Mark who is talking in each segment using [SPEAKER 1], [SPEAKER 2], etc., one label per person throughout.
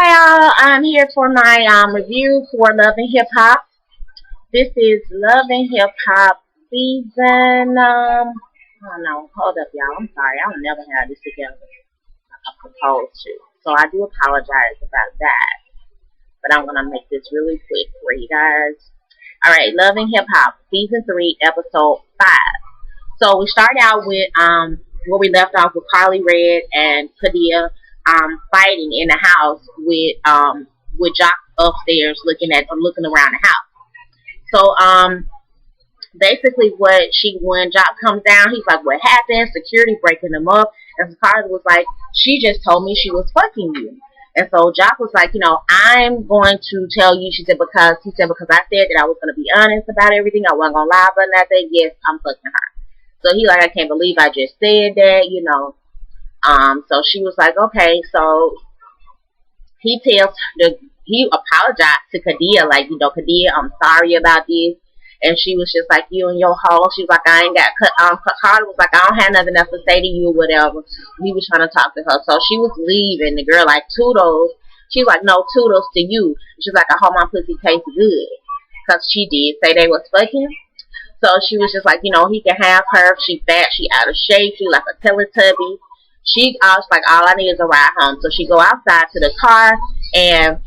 [SPEAKER 1] Hi y'all, I'm here for my review for Love and Hip Hop. This is Love and Hip Hop season, I don't know, hold up y'all, I'm sorry, I don't never have this together like I'm supposed to. So I do apologize about that, but I'm going to make this really quick for you guys. Alright, Love and Hip Hop, season 3, episode 5. So we start out with where we left off with Carly Red and Kadia fighting in the house with Jock upstairs looking around the house. So basically when Jock comes down, he's like, what happened? Security breaking them up. And so Carly was like, she just told me she was fucking you. And so Jock was like, I'm going to tell you. Because I said that I was going to be honest about everything. I wasn't going to lie about nothing. Yes, I'm fucking her. So he like, I can't believe I just said that, So she was like, okay. So he apologized to Kadia, like, Kadia, I'm sorry about this. And she was just like, you and your hoe. She was like, I ain't got Carter was like, I don't have nothing else to say to you or whatever. He was trying to talk to her. So she was leaving. The girl like, toodles. She was like, no, toodles to you. She was like, I hope my pussy tastes good. Because she did say they was fucking. So she was just like, he can have her. She fat, she out of shape, she like a Teletubby. I was like, all I need is a ride home. So she go outside to the car, and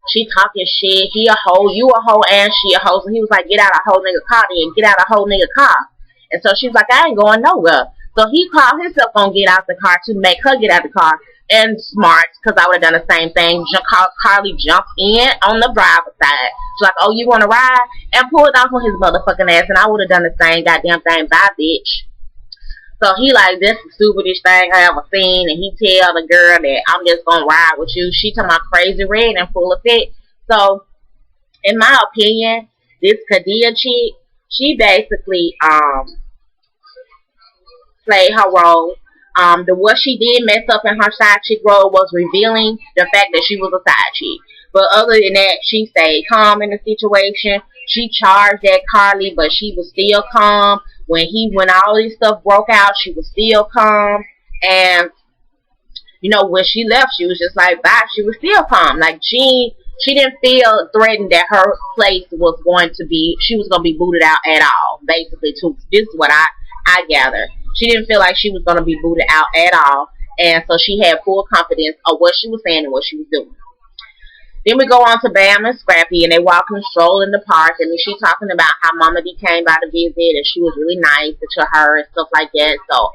[SPEAKER 1] she talking shit. He a hoe, you a hoe, and she a hoe. So he was like, get out of hoe nigga car then. Get out of hoe nigga car. And so she was like, I ain't going nowhere. So he called himself gonna get out the car to make her get out the car. And smart, because I would have done the same thing. Carly jumped in on the driver's side. She's like, oh, you want to ride? And pulled off on his motherfucking ass. And I would have done the same goddamn thing. Bye, bitch. So he like, this is the stupidest thing I ever seen. And he tell the girl that I'm just going to ride with you. She talking about crazy red and full of fit. So, in my opinion, this Kadia chick, she basically played her role. What she did mess up in her side chick role was revealing the fact that she was a side chick. But other than that, she stayed calm in the situation. She charged at Carly, but she was still calm. When all this stuff broke out, she was still calm. And when she left, she was just like, bye. She was still calm. Like she didn't feel threatened that her place was going to be, she was going to be booted out at all. Basically, this is what I gathered. She didn't feel like she was going to be booted out at all. And so she had full confidence of what she was saying and what she was doing. Then we go on to Bam and Scrappy, and they walk and stroll in the park. And then she talking about how Mama D came by to visit, and she was really nice to her and stuff like that. So,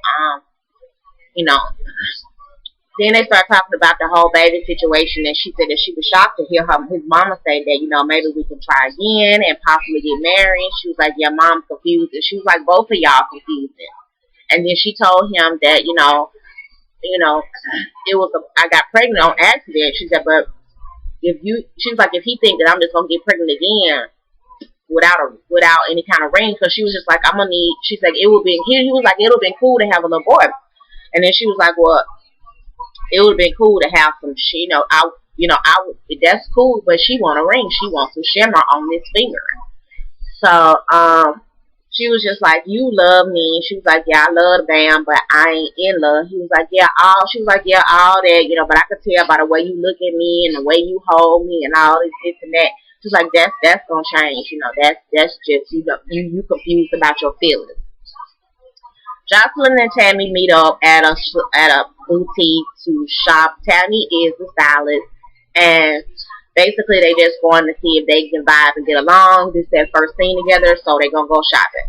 [SPEAKER 1] Then they start talking about the whole baby situation, and she said that she was shocked to hear his mama say that, maybe we can try again and possibly get married. She was like, yeah, Mom's confused. And she was like, both of y'all confusing. And then she told him that, I got pregnant on accident. She said, but she was like, if he think that I'm just gonna get pregnant again without any kind of ring, because she was just like, she said he was like, it would have been cool to have a little boy. And then she was like, well, it would have been cool to have some shit, that's cool, but she want a ring. She wants some shimmer on this finger. So, she was just like, you love me. She was like, yeah, I love Bam, but I ain't in love. He was like, she was like, yeah, all that, but I could tell by the way you look at me and the way you hold me and all this and that. She was like, that's gonna change, that's just, you confused about your feelings. Jocelyn and Tammy meet up at a boutique to shop. Tammy is the stylist, and basically they just going to see if they can vibe and get along. This is their first scene together, so they're gonna go shopping.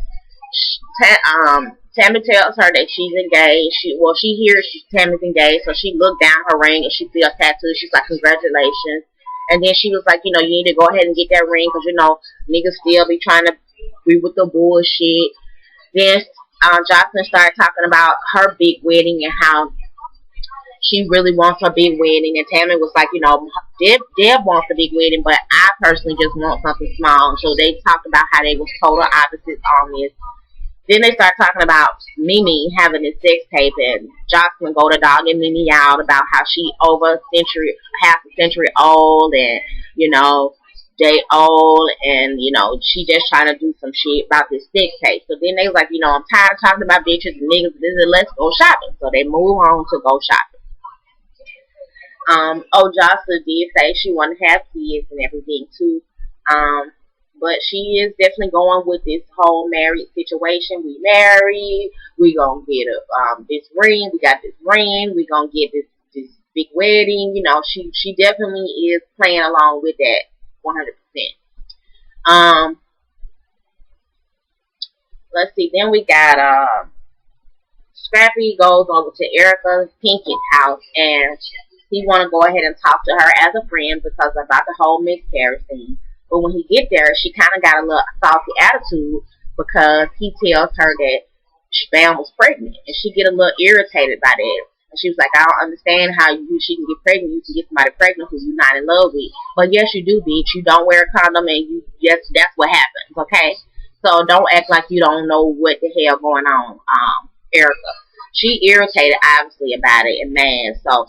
[SPEAKER 1] Tammy tells her that she's engaged. She hears Tammy's engaged, so she looked down her ring and she sees a tattoo. She's like, congratulations. And then she was like, you need to go ahead and get that ring, because niggas still be trying to be with the bullshit. Then Jocelyn started talking about her big wedding and how she really wants a big wedding. And Tammy was like, Deb wants a big wedding, but I personally just want something small. So they talked about how they was total opposites on this. Then they start talking about Mimi having a sex tape, and Jocelyn go to dogging Mimi out about how she half a century old, and they old, and she just trying to do some shit about this sex tape. So then they was like, I'm tired of talking about bitches and niggas. Let's go shopping. So they move on to go shopping. Oh, Jocelyn did say she wanted to have kids and everything too. Um, but she is definitely going with this whole married situation. We married. We gonna get this ring. We got this ring. We gonna get this big wedding. You know, she definitely is playing along with that 100%. Um, let's see. Then we got Scrappy goes over to Erica Pinkett's house, and he want to go ahead and talk to her as a friend because about the whole miscarriage thing. But when he get there, she kind of got a little salty attitude because he tells her that Spam was pregnant, and she get a little irritated by that. And she was like, I don't understand how she can get pregnant. You can get somebody pregnant who you're not in love with. But yes, you do, bitch. You don't wear a condom, and yes, that's what happens. Okay, so don't act like you don't know what the hell going on, Erica. She irritated obviously about it and mad. So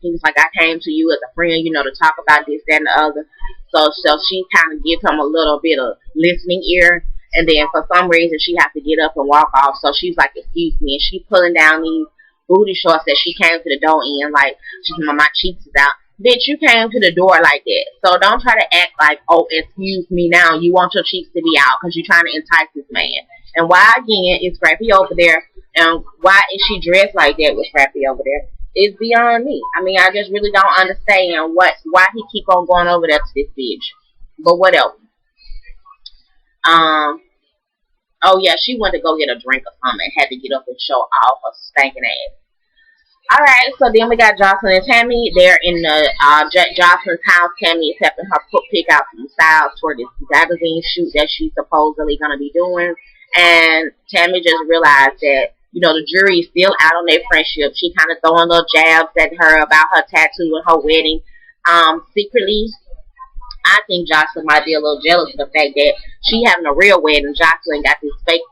[SPEAKER 1] he was like, I came to you as a friend, you know, to talk about this, that, and the other. So she kind of gives him a little bit of listening ear. And then for some reason, she has to get up and walk off. So she's like, excuse me. And she pulling down these booty shorts that she came to the door in. Like, she's my cheeks is out. Bitch, you came to the door like that. So don't try to act like, oh, excuse me now. You want your cheeks to be out because you're trying to entice this man. And why, again, is Scrappy over there? And why is she dressed like that with Scrappy over there? It's beyond me. I mean, I just really don't understand why he keep on going over there to this bitch. But whatever. Oh yeah, she went to go get a drink or something and had to get up and show off her stinking ass. Alright, so then we got Jocelyn and Tammy. They're in the Jocelyn's house. Tammy is helping her pick out some styles for this magazine shoot that she's supposedly gonna be doing. And Tammy just realized that, you know, the jury is still out on their friendship. She kind of throwing little jabs at her about her tattoo and her wedding. Secretly, I think Jocelyn might be a little jealous of the fact that she having a real wedding. Jocelyn got this fake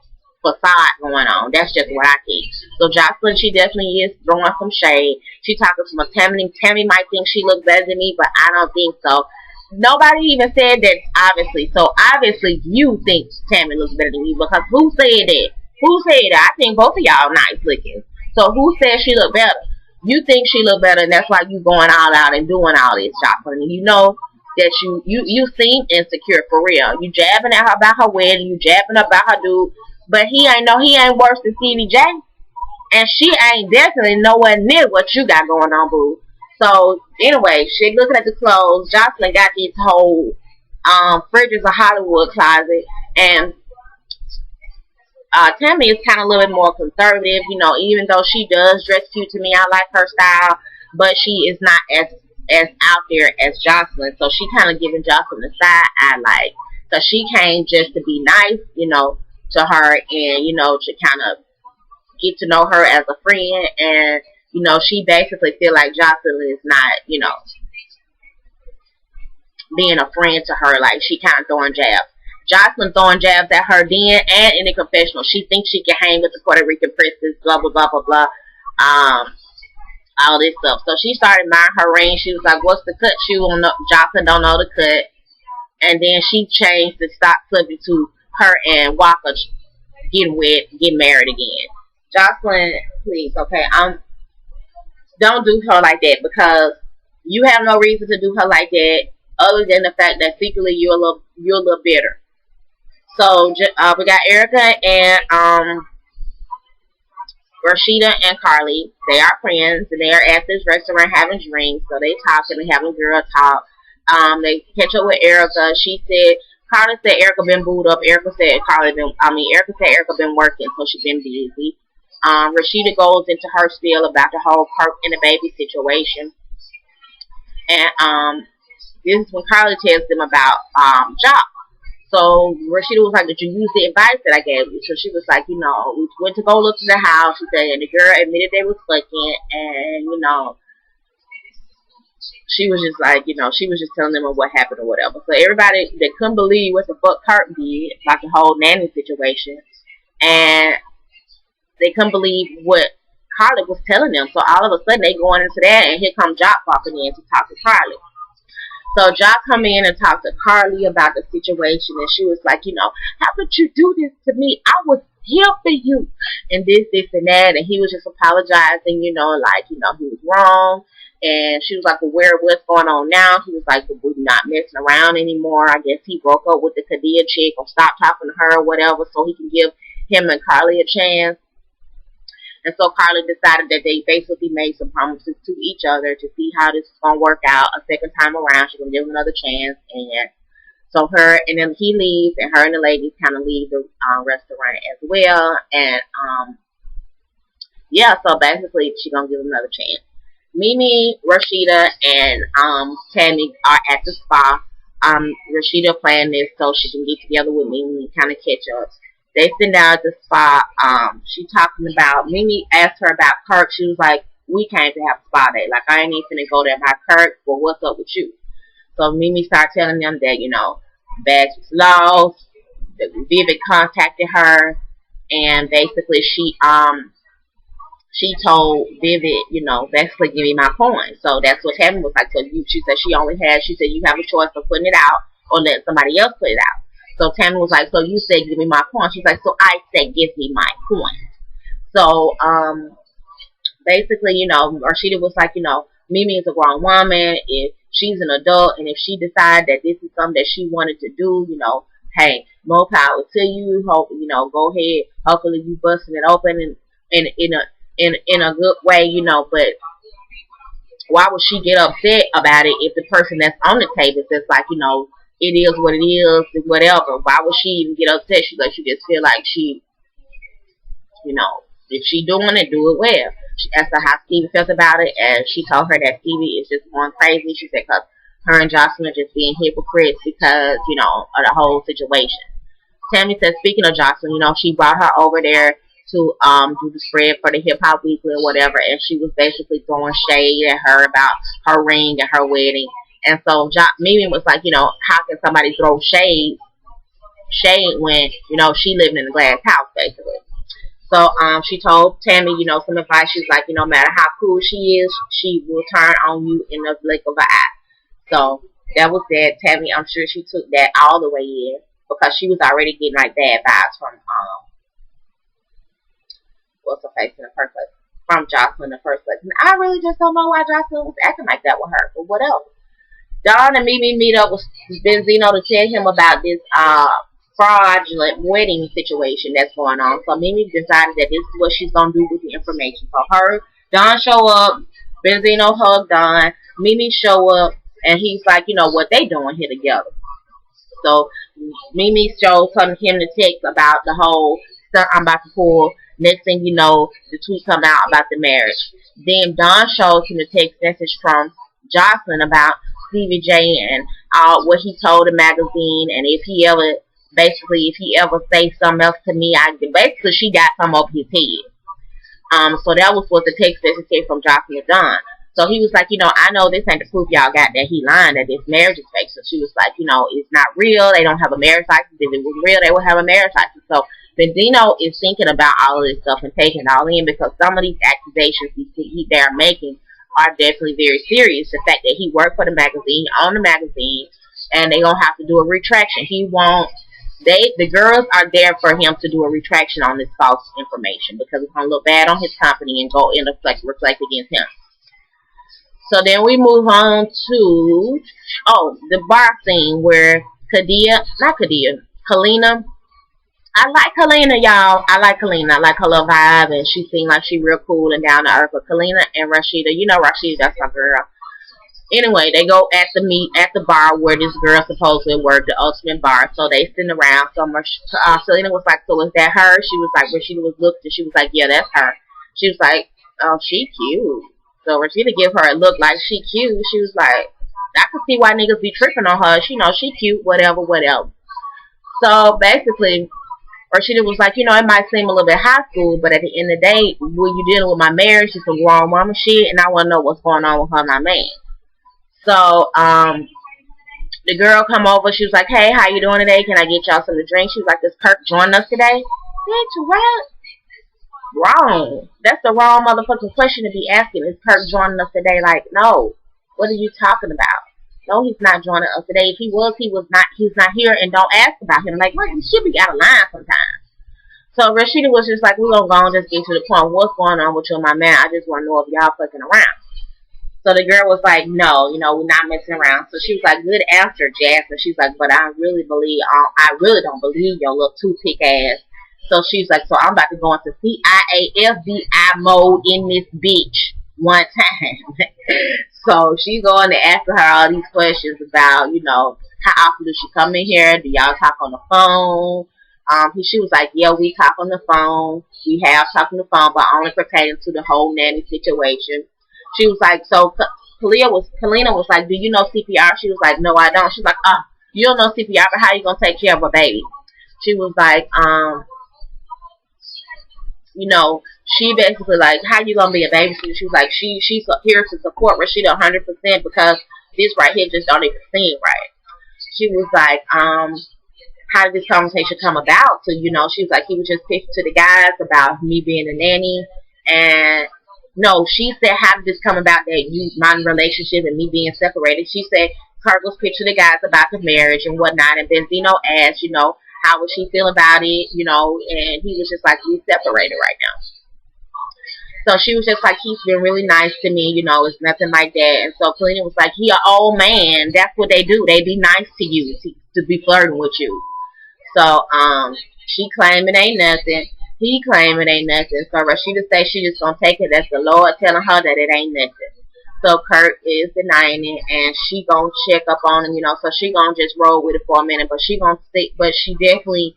[SPEAKER 1] facade going on. That's just what I think. So Jocelyn, she definitely is throwing some shade. She talking to my Tammy. Tammy might think she looks better than me, but I don't think so. Nobody even said that, obviously. So obviously you think Tammy looks better than you, because who said that? Who said that? I think both of y'all nice looking. So who said she look better? You think she look better, and that's why you going all out and doing all this, Jocelyn. You know that you seem insecure for real. You jabbing at her about her wedding, you jabbing about her dude, but he ain't worse than Stevie J, and she ain't definitely nowhere near what you got going on, boo. So anyway, she looking at the clothes. Jocelyn got these whole Fridges of Hollywood closet, and Tammy is kind of a little bit more conservative, you know, even though she does dress cute to me. I like her style, but she is not as out there as Jocelyn. So she kind of giving Jocelyn the side eye, like, so she came just to be nice, you know, to her, and, you know, to kind of get to know her as a friend. And, you know, she basically feel like Jocelyn is not, you know, being a friend to her. Like, she kind of throwing jabs. Jocelyn throwing jabs at her then and in the confessional. She thinks she can hang with the Puerto Rican princess, blah, blah, blah, blah, blah. All this stuff. So she started buying her ring. She was like, what's the cut? She won't know. Jocelyn don't know the cut. And then she changed the stock subject to her and Walker getting married again. Jocelyn, please, okay, don't do her like that, because you have no reason to do her like that other than the fact that secretly you're a little bitter. So we got Erica and Rashida and Carly. They are friends, and they are at this restaurant having drinks. So they talking and having girl talk. They catch up with Erica. She said, Carly said Erica been booed up. Erica said Erica been working, so she been busy. Rashida goes into her spiel about the whole Kirk and the baby situation. And this is when Carly tells them about Jock. So Rashida was like, did you use the advice that I gave you? So she was like, you know, we went to go look to the house. She said, and the girl admitted they was fucking, and, you know, she was just like, you know, she was just telling them what happened or whatever. So everybody, they couldn't believe what the fuck Kurt did, like the whole nanny situation. And they couldn't believe what Carly was telling them. So all of a sudden they going into that, and here comes Jock walking in to talk to Carly. So Jock come in and talked to Carly about the situation, and she was like, you know, how could you do this to me? I was here for you, and this, and that. And he was just apologizing, you know, like, you know, he was wrong. And she was like, well, what's going on now? He was like, well, we're not messing around anymore. I guess he broke up with the Kadia chick or stopped talking to her or whatever so he can give him and Carly a chance. And so Carly decided that they basically made some promises to each other to see how this is going to work out a second time around. She's going to give him another chance. And so then he leaves, and her and the ladies kind of leave the restaurant as well. And yeah, so basically she's going to give him another chance. Mimi, Rashida, and Tammy are at the spa. Rashida planned this so she can get together with Mimi and kind of catch up. They sit down at the spa. She talking about, Mimi asked her about Kirk. She was like, we came to have a spa day. Like, I ain't even finna go there by Kirk, but what's up with you? So Mimi started telling them that, bags was lost. That Vivid contacted her, and basically she told Vivid, basically give me my coin. So that's what Tammy was like. So she said you have a choice of putting it out or letting somebody else put it out. So Tammy was like, so you said give me my coin. She's like, so I said give me my coin. So basically, Rashida was like, Mimi is a grown woman. If she's an adult and if she decides that this is something that she wanted to do, hey, more power to you. Hope, go ahead. Hopefully you busting it open and in a good way, but why would she get upset about it if the person that's on the table says like, it is what it is, whatever. Why would she even get upset? She just feel like she, if she doing it, do it well. She asked her how Stevie felt about it, and she told her that Stevie is just going crazy. She said because her and Jocelyn are just being hypocrites because, of the whole situation. Tammy said, speaking of Jocelyn, she brought her over there to do the spread for the Hip Hop Weekly or whatever, and she was basically throwing shade at her about her ring and her wedding. And so Mimi was like, how can somebody throw shade when, she lived in a glass house, basically. So she told Tammy, some advice. She's like, no matter how cool she is, she will turn on you in the blink of an eye. So that was that. Tammy, I'm sure she took that all the way in because she was already getting like bad vibes from what's her face in the first place, from Jocelyn in the first place. And I really just don't know why Jocelyn was acting like that with her, but whatever. Dawn and Mimi meet up with Benzino to tell him about this fraudulent wedding situation that's going on. So Mimi decided that this is what she's going to do with the information. So Dawn show up, Benzino hug Dawn, Mimi show up, and he's like, what they doing here together? So Mimi shows him the text about the whole stuff I'm about to pull. Next thing you know, the tweet come out about the marriage. Then Dawn shows him the text message from Jocelyn about Stevie J and what he told the magazine, and if he ever say something else to me, basically she got something up his head. So that was what the text message came from Jocelyn to Dawn. So he was like, I know this ain't the proof y'all got that he lying, that this marriage is fake. So she was like, it's not real. They don't have a marriage license. If it was real, they would have a marriage license. So Benzino is thinking about all of this stuff and taking it all in because some of these accusations they're making are definitely very serious. The fact that he worked for the magazine, on the magazine, and they're going to have to do a retraction. The girls are there for him to do a retraction on this false information because it's going to look bad on his company and go in and reflect against him. So then we move on to, the bar scene where Kalina. I like Kalina, y'all. I like Kalina. I like her little vibe, and she seemed like she real cool and down to earth. But Kalina and Rashida, Rashida, that's my girl. Anyway, they go at the bar where this girl supposedly worked, the Ultimate Bar. So they sitting around. So Selena was like, so is that her? She was like, Rashida was looking, and she was like, yeah, that's her. She was like, oh, she cute. So Rashida give her a look like she cute. She was like, I can see why niggas be tripping on her. She cute, whatever. So basically, Rashida was like, it might seem a little bit high school, but at the end of the day, when you dealing with my marriage, it's some grown mama shit, and I want to know what's going on with her and my man. So, the girl come over, she was like, hey, how you doing today? Can I get y'all something to drink? She was like, does Kirk join us today? Bitch, what? Wrong. That's the wrong motherfucking question to be asking. Is Kirk joining us today? Like, no. What are you talking about? No, he's not joining us today. If he was, he's not here, and don't ask about him. Like, what? He should be out of line sometimes. So Rashida was just like, we're going to go and just get to the point. What's going on with you and my man? I just want to know if y'all fucking around. So the girl was like, no, we're not messing around. So she was like, good answer, Jasmine. She's like, but I really don't believe your little toothpick ass. So she's like, so I'm about to go into CIAFBI mode in this bitch one time. So she's going to ask her all these questions about, how often does she come in here? Do y'all talk on the phone? She was like, yeah, we talk on the phone. We have talked on the phone, but only pertaining to the whole nanny situation. She was like, so Kalina was like, do you know CPR? She was like, no, I don't. She's like, oh, you don't know CPR, but how you gonna take care of a baby? She was like, she basically like, how you gonna be a babysitter? She was like, she's here to support Rashida 100% because this right here just don't even seem right. She was like, how did this conversation come about? So, she was like, he was just pitching to the guys about me being a nanny. And no, she said, how did this come about that my relationship and me being separated? She said, Kurt was pitching to the guys about the marriage and whatnot. And Benzino asked, how would she feel about it? And he was just like, we separated right now. So she was just like, he's been really nice to me, it's nothing like that. And so Kalina was like, he an old man. That's what they do. They be nice to you, to be flirting with you. So, she claimed it ain't nothing. He claimed it ain't nothing. So Rashida say she just gonna take it as the Lord telling her that it ain't nothing. So Kurt is denying it, and she gonna check up on him, so she gonna just roll with it for a minute, but she gonna stick, but she definitely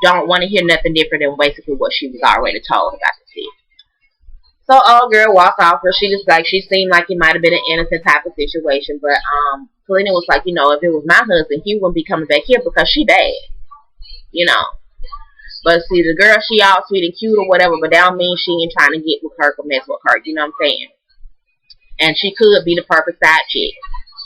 [SPEAKER 1] don't want to hear nothing different than basically what she was already told about the kid. So old girl walked off her. She just like, she seemed like it might have been an innocent type of situation, but Kalina was like, if it was my husband, he wouldn't be coming back here because she bad, But see, the girl, she all sweet and cute or whatever, but that don't mean she ain't trying to get with Kirk or mess with Kirk, you know what I'm saying? And she could be the perfect side chick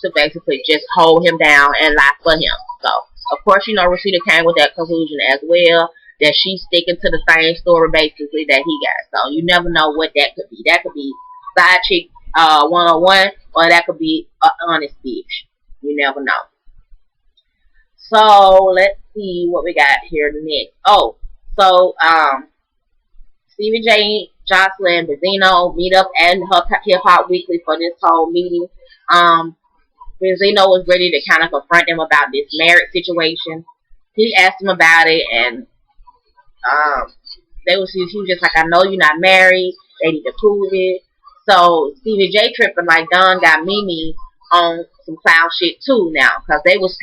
[SPEAKER 1] to basically just hold him down and lie for him. So, of course, Rashida came with that conclusion as well, that she's sticking to the same story basically that he got. So you never know what that could be. That could be side chick 101, or that could be an honest bitch. You never know. So let's see what we got here next. Oh, so Stevie J, Jocelyn, Benzino meet up at Hip Hop Weekly for this whole meeting. Benzino was ready to kind of confront them about this marriage situation. He asked them about it, and he was just like, I know you're not married. They need to prove it. So Stevie J tripping like Don got Mimi on some clown shit too now, because they was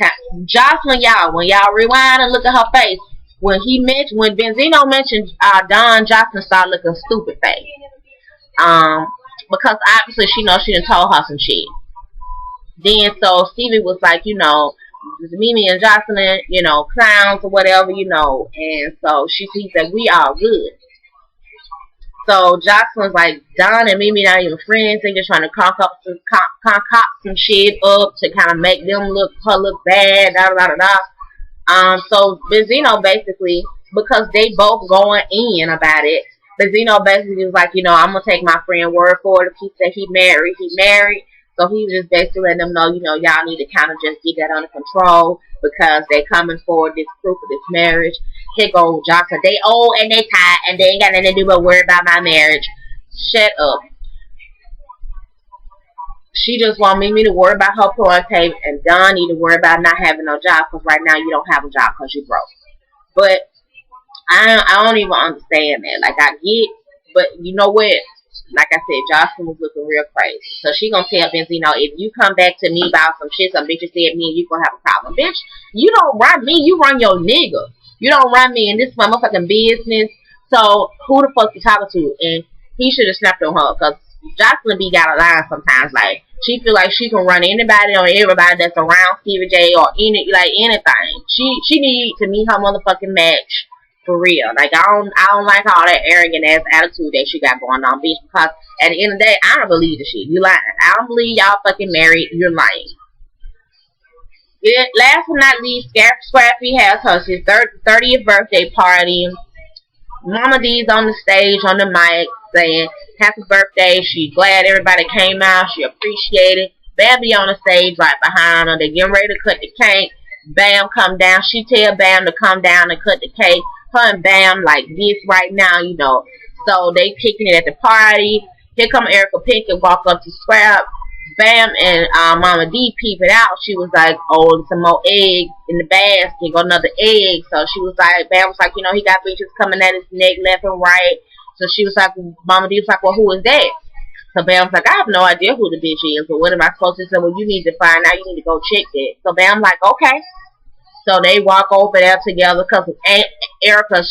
[SPEAKER 1] Jocelyn, when y'all rewind and look at her face, when Benzino mentioned Don, Jocelyn started looking stupid face. Because obviously she knows she done told her some shit. Then so Stevie was like, Mimi and Jocelyn, clowns or whatever, and so he said, we all good. So Jocelyn's like, Don and Mimi not even friends. They just trying to concoct some shit up to kind of make her look bad. So Benzino basically, because they both going in about it, Benzino basically was like, I'm gonna take my friend word for it. If he said he married. So he was just basically letting them know, y'all need to kind of just get that under control because they coming for this proof of this marriage. Here go Jocelyn. They old and they tired and they ain't got nothing to do but worry about my marriage. Shut up. She just want Mimi to worry about her porn tape, and Don need to worry about not having no job because right now you don't have a job because you broke. But I don't even understand that. Like, I get, but you know what? Like I said, Jocelyn was looking real crazy. So she gonna tell Benzino, if you come back to me about some shit, some bitches said me and you gonna have a problem. Bitch, you don't run me, you run your nigga. You don't run me, and this is my motherfucking business. So who the fuck you talking to? And he should have snapped on her, because Jocelyn be got a line sometimes. Like, she feel like she can run anybody or everybody that's around Stevie J or anything. She need to meet her motherfucking match. For real. Like, I don't like all that arrogant ass attitude that she got going on, bitch, because at the end of the day, I don't believe the shit. You lying. I don't believe y'all fucking married. You're lying. Last but not least, Scrappy has her 30th birthday party. Mama D's on the stage, on the mic, saying, happy birthday. She's glad everybody came out. She appreciated. Bambi on the stage right behind her. They getting ready to cut the cake. Bam come down. She tell Bam to come down and cut the cake. Her and Bam like this right now, So they kicking it at the party. Here come Erica Pinkett walk up to Scrap. Bam, and Mama D peep it out. She was like, oh, some more eggs in the basket, got another egg. So she was like, Bam was like, he got bitches coming at his neck left and right. So she was like, Mama D was like, well, who is that? So Bam was like, I have no idea who the bitch is, but what am I supposed to say? Well, you need to find out. You need to go check that. So Bam like, okay. So they walk over there together because Erica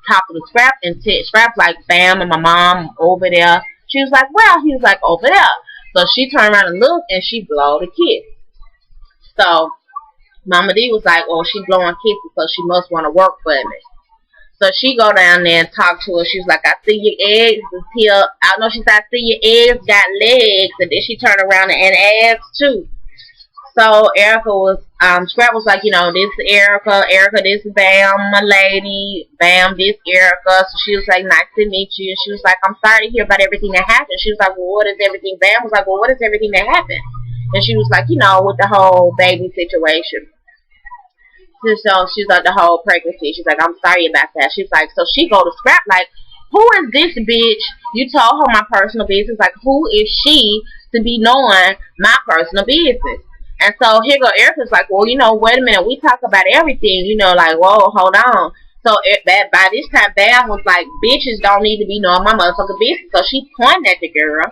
[SPEAKER 1] talking to Scrap, and Scrap like, Bam and my mom over there. She was like, well, he was like, over there. So she turned around and looked, and she blowed a kiss. So Mama D was like, oh, she blowing kisses, so she must want to work for me. So she go down there and talk to her. She was like, I see your eggs is here. I know she said, I see your eggs got legs. And then she turned around and ass too. So Erica was, Scrap was like, this is Erica. Erica, this is Bam, my lady. Bam, this Erica. So she was like, nice to meet you. And she was like, I'm sorry to hear about everything that happened. She was like, well, what is everything? Bam was like, well, what is everything that happened? And she was like, with the whole baby situation. So she's like, the whole pregnancy. She's like, I'm sorry about that. She's like, so she go to Scrap like, who is this bitch? You told her my personal business. Like, who is she to be knowing my personal business? And so here go Erica's like, well, wait a minute. We talk about everything. Like, whoa, hold on. So by this time, Bam was like, bitches don't need to be knowing my motherfucking business. So she pointed at the girl.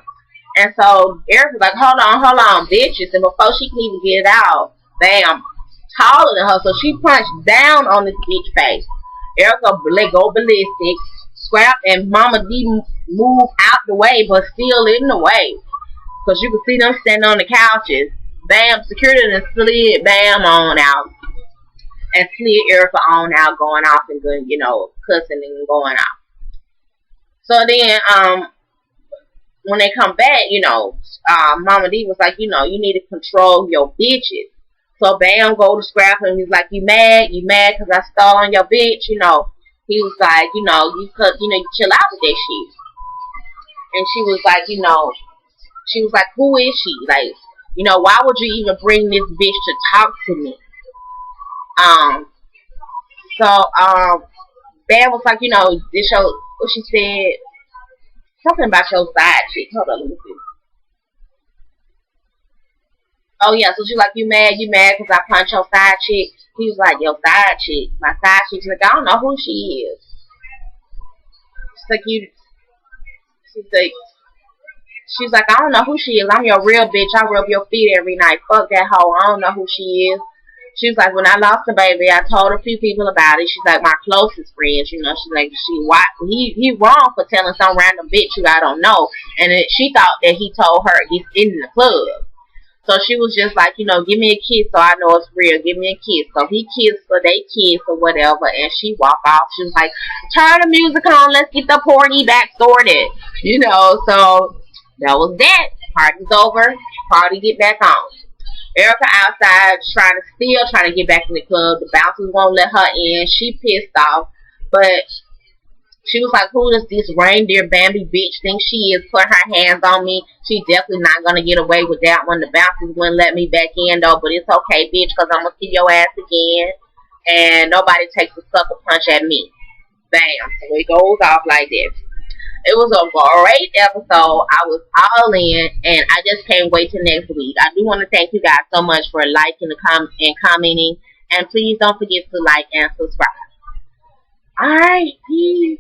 [SPEAKER 1] And so Erica's like, hold on, bitches. And before she can even get it out, Bam, taller than her, so she punched down on this bitch face. Erica go ballistic. Scrap and Mama D move out the way, but still in the way. Because you can see them standing on the couches. Bam, security and slid Bam on out. And slid Erica on out, going off and going, cussing and going off. So then, when they come back, Mama D was like, you need to control your bitches. So Bam go to Scrap and he's like, you mad because I stole on your bitch, He was like, you chill out with that shit. And she was like, she was like, who is she? Like, why would you even bring this bitch to talk to me? Bam was like, this show, what she said, something about your side chick. Hold on, let me see. Oh yeah, so she's like, you mad because I punched your side chick? He was like, your side chick? My side chick's like, I don't know who she is. She's like, I don't know who she is. I'm your real bitch. I rub your feet every night. Fuck that hoe. I don't know who she is. She was like, when I lost the baby, I told a few people about it. She's like, my closest friends, She's like, he wrong for telling some random bitch who I don't know. And she thought that he told her he's in the club. So she was just like, give me a kiss so I know it's real. Give me a kiss. So he kissed her, they kissed or whatever, and she walked off. She was like, turn the music on, let's get the party back started. So that was that. Party's over. Party get back on. Erica outside trying to get back in the club. The bouncers won't let her in. She pissed off. But she was like, who does this reindeer Bambi bitch think she is? Put her hands on me. She definitely not going to get away with that one. The bouncers wouldn't let me back in, though. But it's okay, bitch, because I'm going to see your ass again. And nobody takes a sucker punch at me. Bam. So it goes off like this. It was a great episode. I was all in. And I just can't wait till next week. I do want to thank you guys so much for liking and commenting. And please don't forget to like and subscribe. Alright, peace.